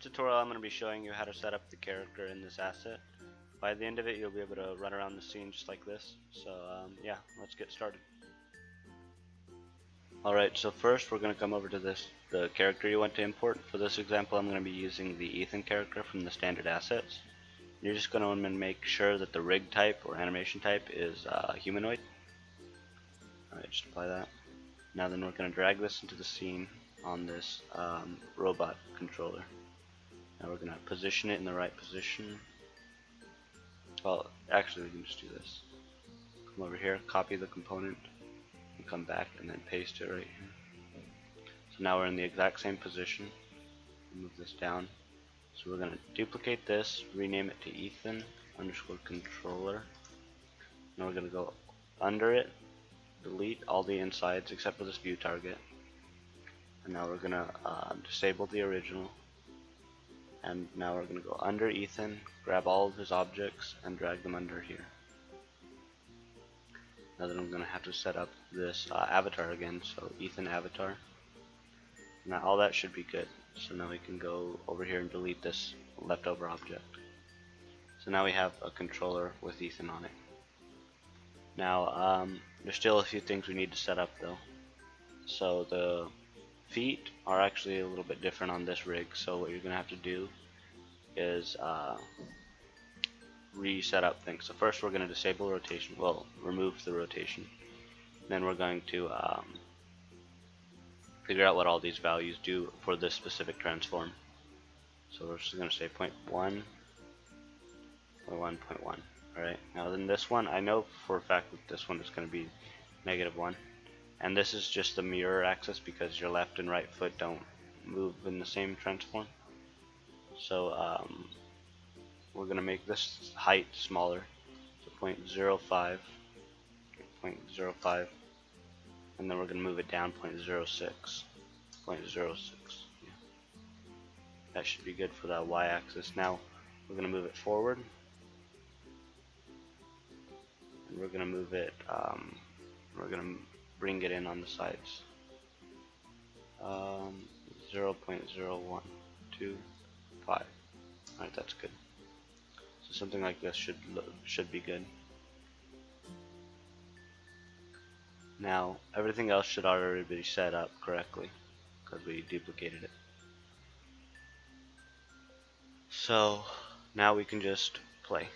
tutorial I'm going to be showing you how to set up the character in this asset. By the end of it you'll be able to run around the scene just like this. So yeah, let's get started. Alright, so first we're going to come over to the character you want to import. For this example I'm going to be using the Ethan character from the standard assets. You're just going to make sure that the rig type or animation type is humanoid. Alright, just apply that. Now then we're going to drag this into the scene on this robot controller. Now we're going to position it in the right position. Well, actually we can just do this. Come over here, copy the component, and come back and then paste it right here. So now we're in the exact same position. Move this down. So we're going to duplicate this, rename it to Ethan underscore controller. Now we're going to go under it, delete all the insides except for this view target. And now we're going to disable the original. And now we're going to go under Ethan, grab all of his objects, and drag them under here. Now then I'm going to have to set up this avatar again, so Ethan avatar. Now all that should be good. So now we can go over here and delete this leftover object. So now we have a controller with Ethan on it. Now there's still a few things we need to set up though. So the feet are actually a little bit different on this rig, so what you're going to have to do is reset up things. So first we're going to disable rotation, well, remove the rotation. Then we're going to figure out what all these values do for this specific transform. So we're just going to say 0.1 or 1.1. Alright, now then this one, I know for a fact that this one is going to be -1. And this is just the mirror axis because your left and right foot don't move in the same transform. So we're going to make this height smaller, so 0.05, 0.05, and then we're going to move it down 0.06, 0.06. Yeah. That should be good for that y-axis. Now we're going to move it forward, and we're going to move it, we're going to bring it in on the sides. 0.0125. Alright, that's good. So something like this should be good. Now everything else should already be set up correctly because we duplicated it. So now we can just play.